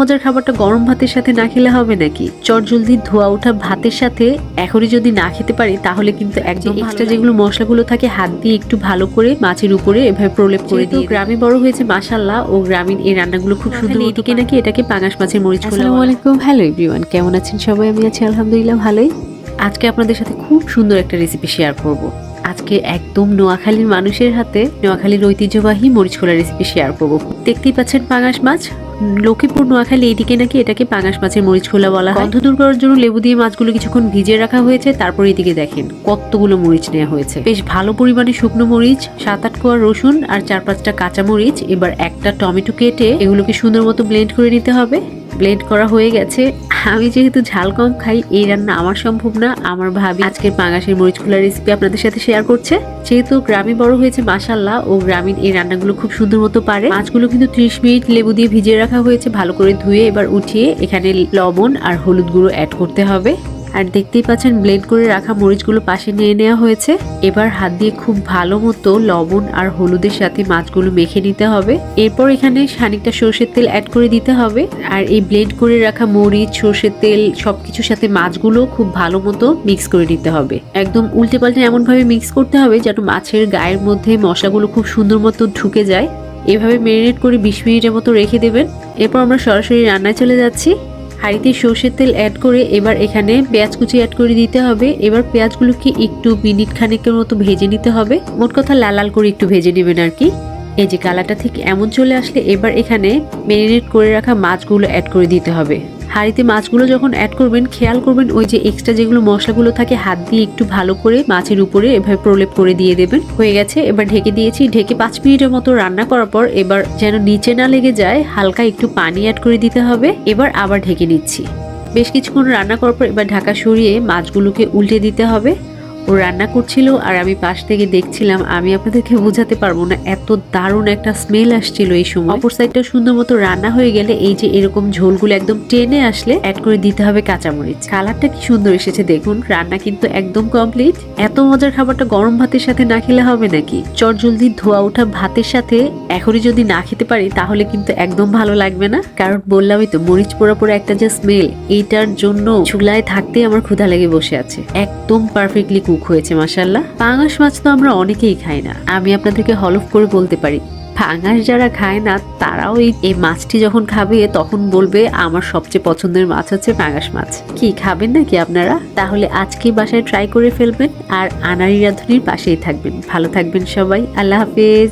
মজার খাবারটা গরম ভাতের সাথে না খেলে হবে নাকি? চটজলদি ধোয়া ওঠা ভাতের সাথে এখনই যদি না খেতে পারি তাহলে কিন্তু একদম এক্সট্রা যেগুলো মশলাগুলো থাকে হাত দিয়ে একটু ভালো করে মাছের উপরে এভাবে প্রলেপ করে দিয়ে। গ্রামে বড় হয়েছে মাশাআল্লাহ, ও গ্রামীণ এই রান্নাগুলো খুব সুন্দর। এদিকে নাকি এটাকে পাঙাশ মাছের মরিচ। আসসালামু আলাইকুম, হ্যালো এভরিওয়ান, কেমন আছেন সবাই? আমি আছি আলহামদুলিল্লাহ ভালোই। আজকে আপনাদের সাথে খুব সুন্দর একটা রেসিপি শেয়ার করব। আজকে একদম নোয়াখালীর মানুষের হাতে নোয়াখালীর ঐতিহ্যবাহী মরিচ খোলা রেসিপি শেয়ার করব। দেখতেই পাচ্ছেন পাঙাশ মাছ, লক্ষ্মীপুর নোয়াখালী এদিকে নাকি এটাকে পাঙাশ মাছের মরিচ খোলা বলা হয়। গন্ধ দূর করার জন্য লেবু দিয়ে মাছগুলো কিছুক্ষণ ভিজিয়ে রাখা হয়েছে। তারপর এদিকে দেখেন কতগুলো মরিচ নেওয়া হয়েছে, বেশ ভালো পরিমাণে শুকনো মরিচ, 7-8 কোয়া রসুন আর 4-5টা কাঁচা মরিচ। এবার একটা টমেটো কেটে এগুলোকে সুন্দর মতো ব্লেন্ড করে নিতে হবে। ব্লেন্ড করা হয়ে গেছে। আমি যেহেতু ঝাল কম খাই, এই রান্না আমার সম্ভব না, আমার ভাবি আজকের পাঙাশের মরিচ খোলার রেসিপি আপনাদের সাথে শেয়ার করছে। যেহেতু গ্রামে বড় হয়েছে মাশাআল্লাহ, ও গ্রামীণ এই রান্নাগুলো খুব সুন্দর মতো পারে। মাছগুলো কিন্তু 30 মিনিট লেবু দিয়ে ভিজিয়ে রাখা হয়েছে, ভালো করে ধুয়ে এবার উঠিয়ে এখানে লবণ আর হলুদ গুঁড়ো অ্যাড করতে হবে। আর দেখতেই পাচ্ছেন ব্লেন্ড করে রাখা মরিচগুলো পাশে নিয়ে নেওয়া হয়েছে। এবার হাত দিয়ে খুব ভালো মতো লবণ আর হলুদের সাথে মাছগুলো মেখে নিতে হবে। এরপর এখানে খানিকটা সরষের তেল অ্যাড করে দিতে হবে। আর এই ব্লেন্ড করে রাখা মরিচ, সরষের তেল সবকিছুর সাথে মাছগুলো খুব ভালো মতো মিক্স করে নিতে হবে। একদম উল্টে পাল্টে এমন ভাবে মিক্স করতে হবে যেন মাছের গায়ের মধ্যে মশলাগুলো খুব সুন্দর মতো ঢুকে যায়। এভাবে ম্যারিনেট করে 20 মিনিটের মতো রেখে দেবেন। এরপর আমরা সরাসরি রান্নায় চলে যাচ্ছি। হাঁড়িতে সরষের তেল অ্যাড করে এবার এখানে পেঁয়াজ কুচি অ্যাড করে দিতে হবে। এবার পেঁয়াজগুলোকে একটু মিনিট খানেকের মতো ভেজে নিতে হবে, মোট কথা লাল লাল করে একটু ভেজে নেবেন আর কি। এই যে কালারটা ঠিক এমন চলে আসলে এবার এখানে ম্যারিনেট করে রাখা মাছগুলো অ্যাড করে দিতে হবে। হাঁড়িতে মাছগুলো যখন অ্যাড করবেন খেয়াল করবেন ওই যে এক্সট্রা যেগুলো মশলাগুলো থাকে হাত দিয়ে একটু ভালো করে মাছের উপরে এভাবে প্রলেপ করে দিয়ে দেবেন। হয়ে গেছে, এবার ঢেকে দিয়েছি। ঢেকে 5 মিনিটের মতো রান্না করার পর এবার যেন নিচে না লেগে যায় হালকা একটু পানি অ্যাড করে দিতে হবে। এবার আবার ঢেকে নিচ্ছি। বেশ কিছুক্ষণ রান্না করার পর এবার ঢাকা সরিয়ে মাছগুলোকে উল্টে দিতে হবে। ও রান্না করছিল আর আমি পাশ থেকে দেখছিলাম। আমি আপনাদেরকে বোঝাতে পারবো না, এত দারুণ একটা স্মেল আসছিল এই সময়। অপর সাইডটা সুন্দর মতো রান্না হয়ে গেলে এই যে এরকম ঝোলগুলো একদম টেনে আসলে অ্যাড করে দিতে হবে কাঁচামরিচ। কালারটা কি সুন্দর এসেছে দেখুন। রান্না কিন্তু একদম কমপ্লিট। এত মজার খাবারটা গরম ভাতের সাথে না খেলে হবে নাকি? চটজলদি ধোয়া ওঠা ভাতের সাথে এখনই যদি না খেতে পারি তাহলে কিন্তু একদম ভালো লাগবে না। কারণ বললামই তো মরিচ পোড়া পোড়া একটা যে স্মেল, এইটার জন্য চুলায় থাকতে আমার ক্ষুধা লেগে বসে আছে। একদম পারফেক্টলি কুক হয়েছে মাশাআল্লাহ। পাঙাশ মাছ তো আমরা অনেকেই খাই না। আমি আপনাদেরকে হলফ করে বলতে পারি পাঙাশ যারা খায় না তারাও এই মাছটি যখন খাবে তখন বলবে আমার সবচেয়ে পছন্দের মাছ হচ্ছে পাঙাশ মাছ। কি খাবেন নাকি আপনারা? তাহলে আজকে বাসায় ট্রাই করে ফেলবেন আর আনাড়ি রাঁধুনির পাশেই থাকবেন। ভালো থাকবেন সবাই, আল্লাহ হাফেজ।